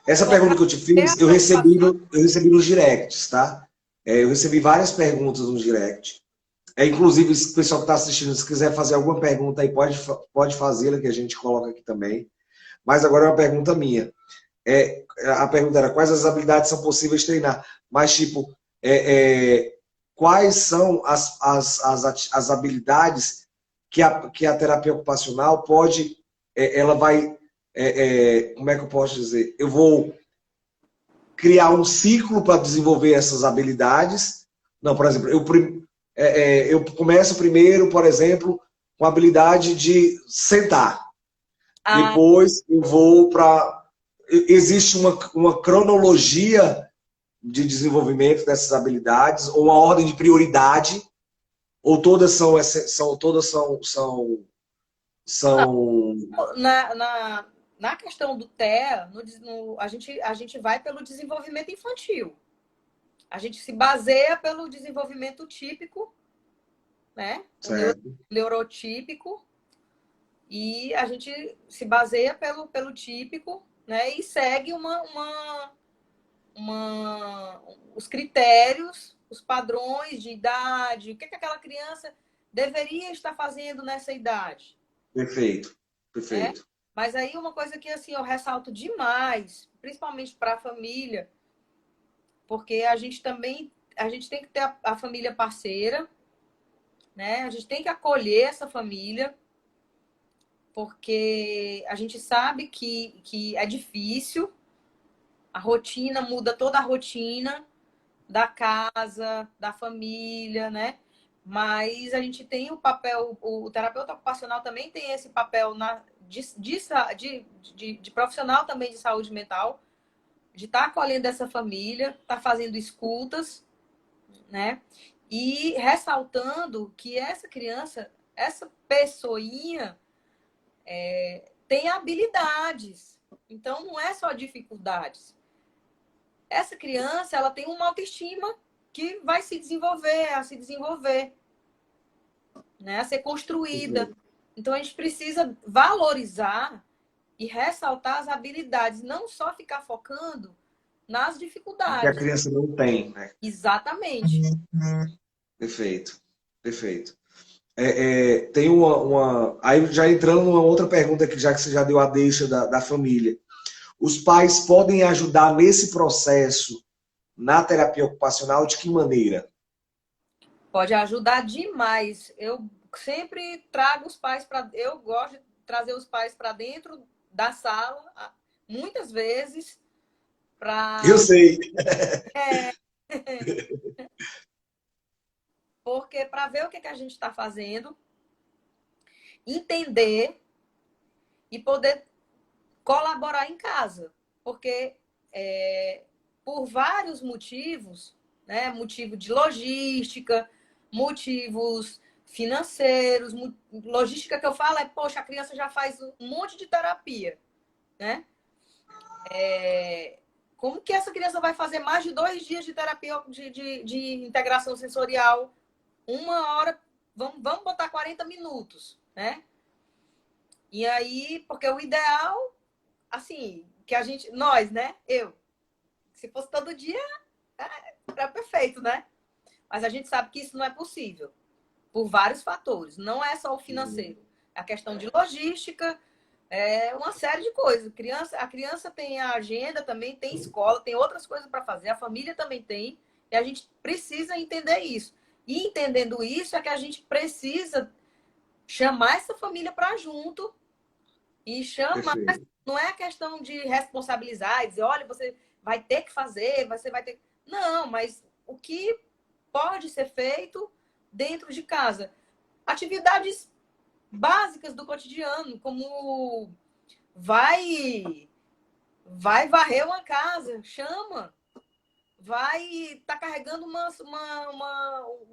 essa pergunta focar que eu te fiz, eu recebi nos directs, tá? Eu recebi várias perguntas nos directs. Inclusive, o pessoal que está assistindo, se quiser fazer alguma pergunta aí, pode fazê-la, que a gente coloca aqui também. Mas agora é uma pergunta minha. A pergunta era quais as habilidades são possíveis treinar. Mas, tipo, quais são as habilidades que a terapia ocupacional pode, ela vai, como é que eu posso dizer? Eu vou criar um ciclo para desenvolver essas habilidades. Não, por exemplo, eu começo primeiro, por exemplo, com a habilidade de sentar. Depois eu vou para... Existe uma cronologia de desenvolvimento dessas habilidades, ou uma ordem de prioridade, ou todas são na questão do TEA, a gente vai pelo desenvolvimento infantil. A gente se baseia pelo desenvolvimento típico, né? O neurotípico. E a gente se baseia pelo típico, né? E segue os critérios, os padrões de idade, o que aquela criança deveria estar fazendo nessa idade. Perfeito, Né? perfeito. Mas aí uma coisa que assim, eu ressalto demais, principalmente para a família, porque a gente tem que ter a família parceira, né? A gente tem que acolher essa família, porque a gente sabe que é difícil, a rotina muda toda a rotina da casa, da família, né? Mas a gente tem o papel, o terapeuta ocupacional também tem esse papel de profissional também de saúde mental, de estar acolhendo essa família, estar fazendo escutas, né? E ressaltando que essa criança, essa pessoinha, tem habilidades. Então, não é só dificuldades. Essa criança, ela tem uma autoestima que vai se desenvolver, a se desenvolver, né? A ser construída. Então, a gente precisa valorizar e ressaltar as habilidades, não só ficar focando nas dificuldades. Que a criança não tem, né? Exatamente. Perfeito, perfeito. Tem Aí já entrando numa outra pergunta, que já que você já deu a deixa da família. Os pais podem ajudar nesse processo na terapia ocupacional, de que maneira? Pode ajudar demais. Eu sempre trago os pais para. Eu gosto de trazer os pais para dentro da sala, muitas vezes, Eu para. sei. Porque para ver o que a gente está fazendo, entender e poder colaborar em casa. Porque por vários motivos, né? Motivo de logística, motivos financeiros, logística que eu falo é, poxa, a criança já faz um monte de terapia, né? Como que essa criança vai fazer mais de 2 dias de terapia de integração sensorial? 1 hora, vamos botar 40 minutos, né? E aí, porque o ideal, assim, que a gente, nós, né? Se fosse todo dia, era perfeito, né? Mas a gente sabe que isso não é possível, por vários fatores. Não é só o financeiro. É a questão de logística, uma série de coisas. A criança tem a agenda também, tem escola, tem outras coisas para fazer, a família também tem, e a gente precisa entender isso. E entendendo isso é que a gente precisa chamar essa família para junto e chamar. Perfeito. Não é a questão de responsabilizar e dizer, olha, você vai ter que fazer, você vai ter. Não, mas o que pode ser feito dentro de casa? Atividades básicas do cotidiano, como vai varrer uma casa, chama. Vai tá carregando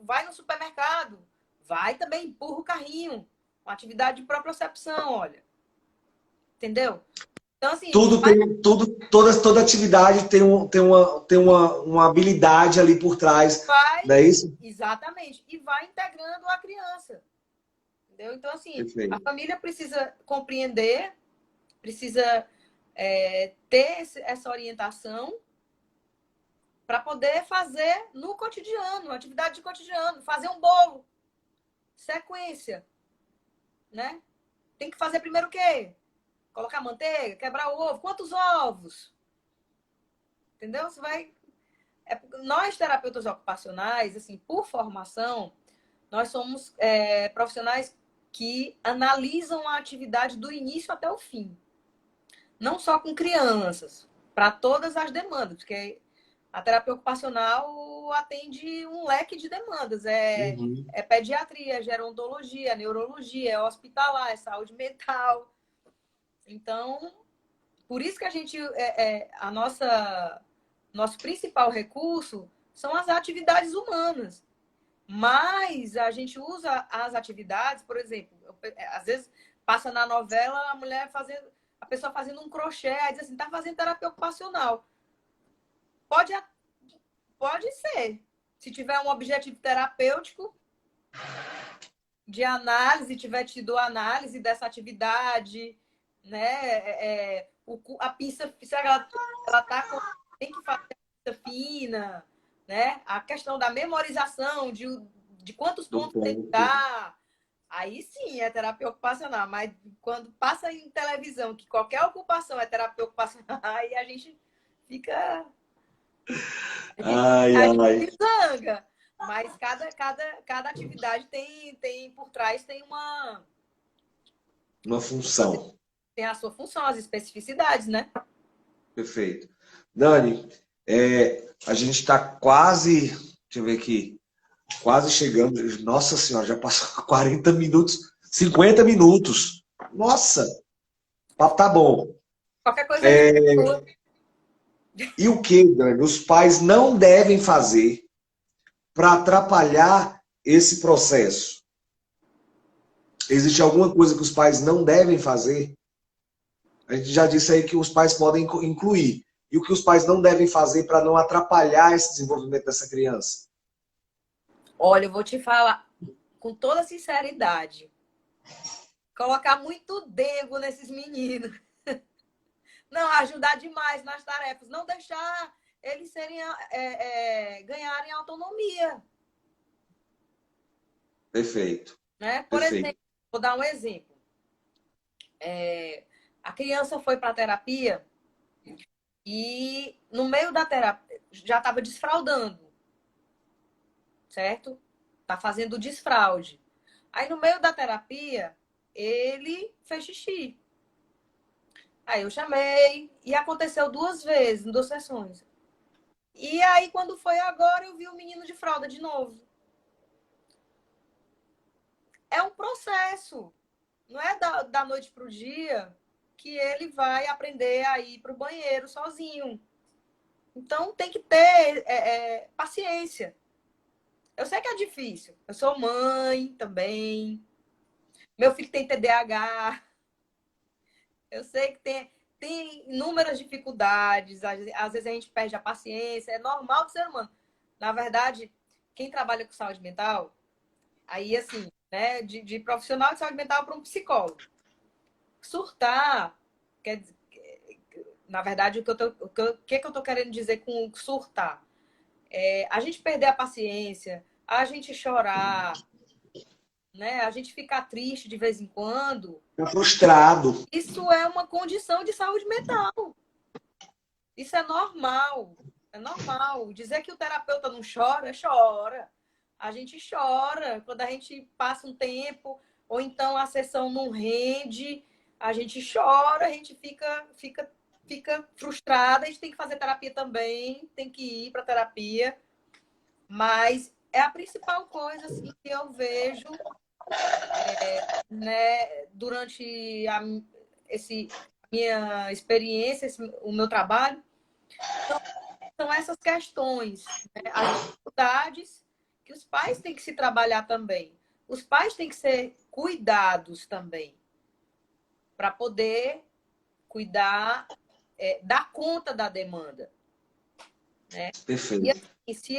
vai no supermercado, vai também empurra o carrinho, uma atividade de propriocepção, olha, entendeu? Então assim, Tudo tem, toda atividade tem uma habilidade ali por trás, vai não é isso? exatamente e vai integrando a criança, entendeu? Então assim, a Perfeito. família precisa compreender, precisa ter essa orientação para poder fazer no cotidiano, atividade de cotidiano, fazer um bolo, sequência, né? Tem que fazer primeiro o quê? Colocar manteiga, quebrar o ovo. Quantos ovos? Entendeu? Você vai. Nós, terapeutas ocupacionais, assim, por formação, nós somos profissionais que analisam a atividade do início até o fim. Não só com crianças, para todas as demandas, porque a terapia ocupacional atende um leque de demandas. Uhum. É pediatria, é gerontologia, é neurologia, é hospitalar, é saúde mental. Então, por isso que a gente, nosso principal recurso são as atividades humanas. Mas a gente usa as atividades, por exemplo, às vezes passa na novela a pessoa fazendo um crochê, aí diz assim, tá fazendo terapia ocupacional. Pode, pode ser. Se tiver um objetivo terapêutico de análise, tiver tido análise dessa atividade, né? A pinça, se ela tá com, tem que fazer a pinça fina, né? A questão da memorização de quantos Do pontos tem que ponto. dar. Aí sim é terapia ocupacional, mas quando passa em televisão que qualquer ocupação é terapia ocupacional, aí a gente fica. Ai, A gente ai. se zanga. Mas cada atividade por trás Uma função. tem a sua função, as especificidades, né? Perfeito. Dani, a gente está quase, deixa eu ver aqui, quase chegando. Nossa Senhora, já passou 40 minutos, 50 minutos. Nossa, o papo tá bom. Qualquer coisa a gente fala. E o que, Dani, os pais não devem fazer para atrapalhar esse processo? Existe alguma coisa que os pais não devem fazer? A gente já disse aí que os pais podem incluir. E o que os pais não devem fazer para não atrapalhar esse desenvolvimento dessa criança? Olha, eu vou te falar com toda sinceridade. Colocar muito dengo nesses meninos. Não, ajudar demais nas tarefas. Não deixar eles ganharem autonomia. Perfeito. Né? Por Perfeito. exemplo, vou dar um exemplo. A criança foi para a terapia e no meio da terapia, já estava desfraudando, certo? Tá fazendo desfraude. Aí no meio da terapia, ele fez xixi. Aí eu chamei e aconteceu 2 vezes, em 2 sessões. E aí quando foi agora, eu vi o menino de fralda de novo. É um processo. Não é da noite para o dia que ele vai aprender a ir para o banheiro sozinho. Então tem que ter paciência. Eu sei que é difícil. Eu sou mãe também. Meu filho tem TDAH. Eu sei que tem inúmeras dificuldades. Às vezes a gente perde a paciência. É normal do ser humano. Na verdade, quem trabalha com saúde mental, aí assim, né, de profissional de saúde mental para um psicólogo. Surtar, quer dizer, na verdade, o que eu tô querendo dizer com surtar? A gente perder a paciência, a gente chorar, né? A gente ficar triste de vez em quando. Fica frustrado. Isso é uma condição de saúde mental. Isso é normal. É normal. Dizer que o terapeuta não chora, chora. A gente chora quando a gente passa um tempo, ou então a sessão não rende, a gente chora, a gente fica frustrada, a gente tem que fazer terapia também, tem que ir para terapia. Mas é a principal coisa assim, que eu vejo, né, durante minha experiência, o meu trabalho, são essas questões, né? As dificuldades que os pais têm que se trabalhar também. Os pais têm que ser cuidados também, para poder cuidar, dar conta da demanda, né? E Perfeito. assim, se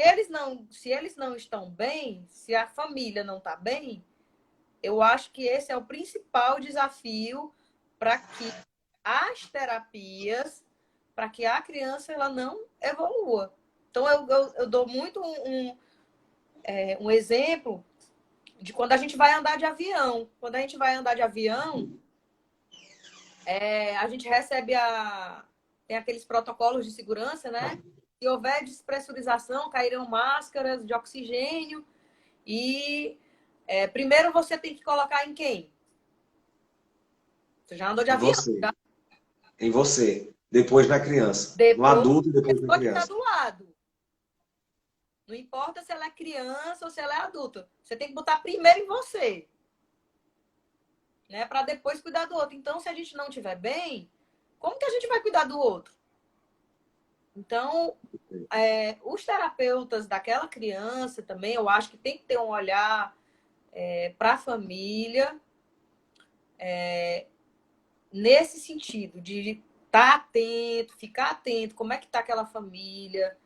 eles não estão bem, se a família não está bem, eu acho que esse é o principal desafio para que as terapias, para que a criança ela não evolua. Então, eu dou muito um exemplo de quando a gente vai andar de avião. Quando a gente vai andar de avião, a gente recebe tem aqueles protocolos de segurança, né? Se houver despressurização, cairão máscaras de oxigênio. E primeiro você tem que colocar em quem? Você já andou de Em avião, você. já? Em você. Depois na criança. No Depois, adulto e depois na pessoa que está criança. do lado. Não importa se ela é criança ou se ela é adulta. Você tem que botar primeiro em você, né? Para depois cuidar do outro. Então, se a gente não estiver bem, como que a gente vai cuidar do outro? Então, os terapeutas daquela criança também, eu acho que tem que ter um olhar para a família, nesse sentido, de estar atento, ficar atento, como é que está aquela família.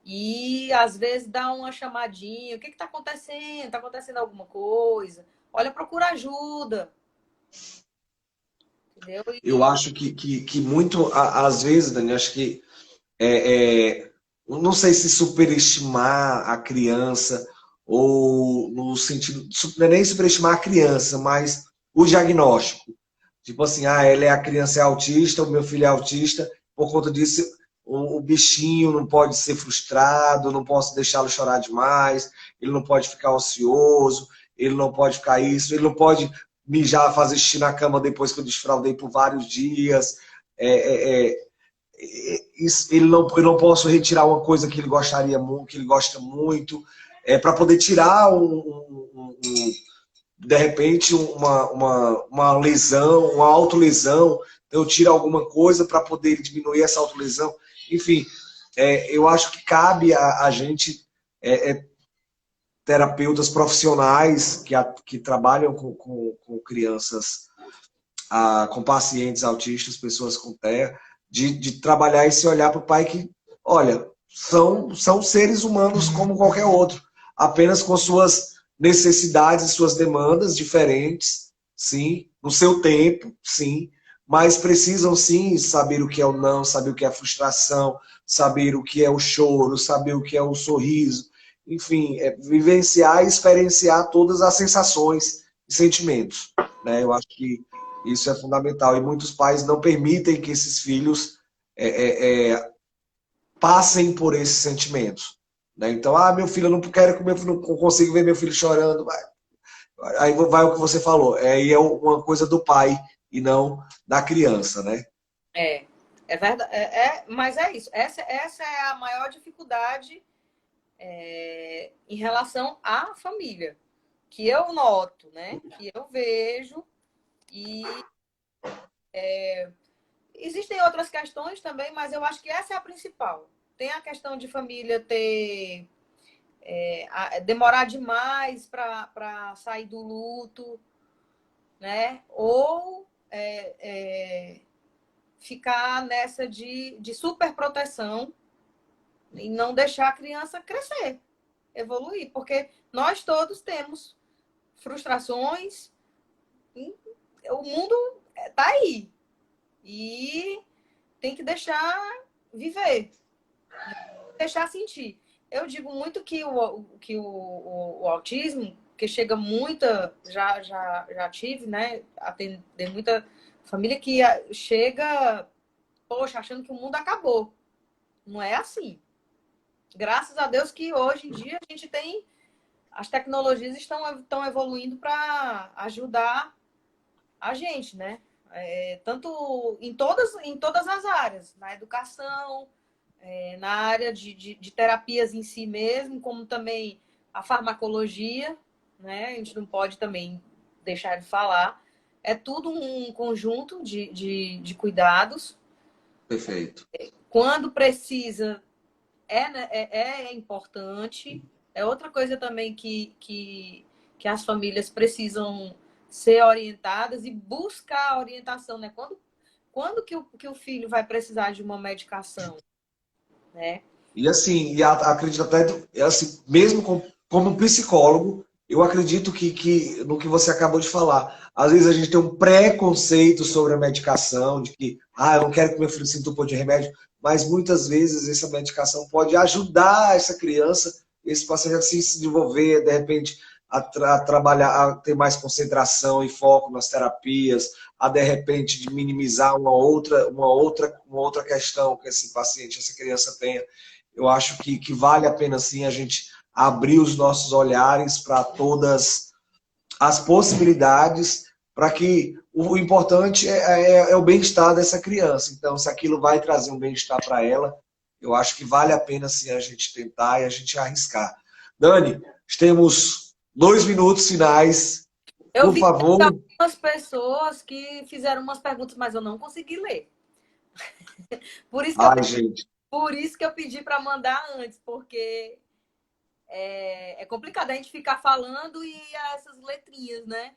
E às vezes dá uma chamadinha, o que está acontecendo? Está acontecendo alguma coisa? Olha, procura ajuda, entendeu? Eu acho que muito, às vezes, Dani, acho que não sei se superestimar a criança ou no sentido, não é nem superestimar a criança, mas o diagnóstico. Tipo assim, ela é a criança é autista, o meu filho é autista, por conta disso o bichinho não pode ser frustrado, não posso deixá-lo chorar demais, ele não pode ficar ocioso, ele não pode ficar isso, ele não pode mijar, fazer xixi na cama depois que eu desfraldei por vários dias. É, é, é, eu não posso retirar uma coisa que ele gostaria muito, que ele gosta muito, para poder tirar de repente uma lesão, uma autolesão, eu tiro alguma coisa para poder diminuir essa autolesão. Enfim, eu acho que cabe a gente, terapeutas profissionais que trabalham com crianças, com pacientes autistas, pessoas com TEA, de trabalhar esse olhar para o pai que, olha, são seres humanos como qualquer outro, apenas com suas necessidades e suas demandas diferentes, sim, no seu tempo, sim, mas precisam sim saber o que é o não, saber o que é a frustração, saber o que é o choro, saber o que é o sorriso, enfim, vivenciar e experienciar todas as sensações e sentimentos, né? Eu acho que isso é fundamental. E muitos pais não permitem que esses filhos passem por esses sentimentos. Né? Então, meu filho, eu não quero que meu filho, não consigo ver meu filho chorando. Aí vai o que você falou. E é uma coisa do pai e não da criança, né? É verdade. Mas é isso. Essa é a maior dificuldade em relação à família. Que eu noto, né? Que eu vejo. E existem outras questões também, mas eu acho que essa é a principal. Tem a questão de família demorar demais para sair do luto, né? Ou ficar nessa de superproteção e não deixar a criança crescer, evoluir, porque nós todos temos frustrações, o mundo está aí e tem que deixar viver, deixar sentir. Eu digo muito que o autismo, que chega muita, já tive, né, atender muita família que chega, poxa, achando que o mundo acabou. Não é assim. Graças a Deus que hoje em dia a gente tem, as tecnologias estão evoluindo para ajudar a gente, né? Tanto em todas as áreas, na educação, na área de terapias em si mesmo, como também a farmacologia, né? A gente não pode também deixar de falar. É tudo um conjunto de cuidados. Perfeito. Quando precisa, é importante. É outra coisa também que as famílias precisam ser orientadas e buscar orientação, né? Quando que o filho vai precisar de uma medicação, né? E assim, acredito até, assim, mesmo como psicólogo, eu acredito que no que você acabou de falar, às vezes a gente tem um preconceito sobre a medicação, de que, eu não quero que meu filho sinta um pouco de remédio, mas muitas vezes essa medicação pode ajudar essa criança, esse paciente a se desenvolver, de repente, a trabalhar, a ter mais concentração e foco nas terapias, a de repente de minimizar uma outra questão que esse paciente, essa criança tenha. Eu acho que vale a pena, sim, a gente abrir os nossos olhares para todas as possibilidades, para que o importante é o bem-estar dessa criança. Então, se aquilo vai trazer um bem-estar para ela, eu acho que vale a pena, sim, a gente tentar e a gente arriscar. Dani, temos 2 minutos finais. Eu Por vi favor. algumas pessoas que fizeram umas perguntas, mas eu não consegui ler. Por isso que eu Gente. Por isso que eu pedi para mandar antes, porque é complicado a gente ficar falando e essas letrinhas, né?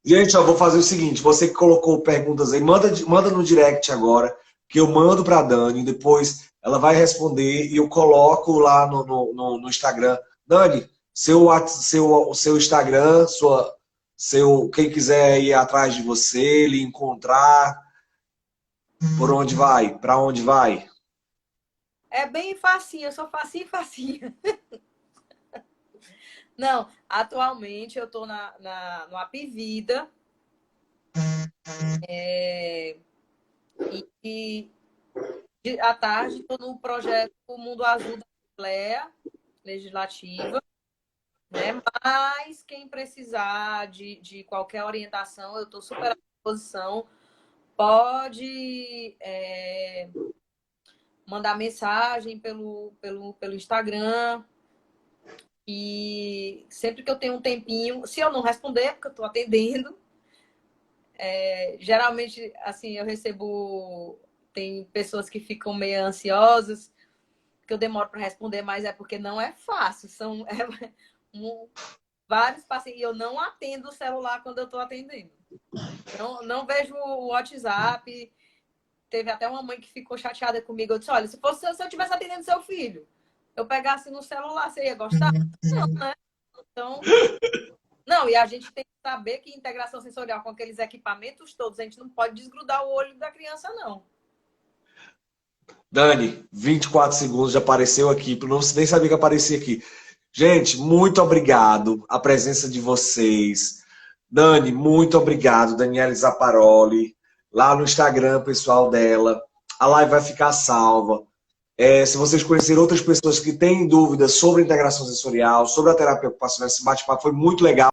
Gente, vou fazer o seguinte, você que colocou perguntas aí, manda no direct agora, que eu mando para a Dani, depois ela vai responder e eu coloco lá no Instagram. Dani, seu Instagram, quem quiser ir atrás de você, lhe encontrar, por onde vai? Para onde vai? É bem facinho, eu sou facinho. Não, atualmente eu estou no Apivida. À tarde estou no projeto Mundo Azul da Assembleia Legislativa. Né? Mas quem precisar de qualquer orientação, eu estou super à disposição. Pode mandar mensagem pelo Instagram. E sempre que eu tenho um tempinho, se eu não responder, porque eu estou atendendo, geralmente, assim, eu recebo... Tem pessoas que ficam meio ansiosas, que eu demoro para responder, mas é porque não é fácil. São vários pacientes. E eu não atendo o celular quando eu estou atendendo. Não vejo o WhatsApp. Teve até uma mãe que ficou chateada comigo. Eu disse, olha, se eu estivesse atendendo seu filho, eu pegasse no celular, você ia gostar? Não, né? Então... Não, e a gente tem que saber que integração sensorial com aqueles equipamentos todos, a gente não pode desgrudar o olho da criança, não. Dani, 24 segundos já apareceu aqui, não nem sabia que aparecia aqui. Gente, muito obrigado a presença de vocês. Dani, muito obrigado. Daniela Zaparoli, lá no Instagram pessoal dela. a live vai ficar salva. Se vocês conhecerem outras pessoas que têm dúvidas sobre integração sensorial, sobre a terapia ocupacional, esse bate-papo foi muito legal.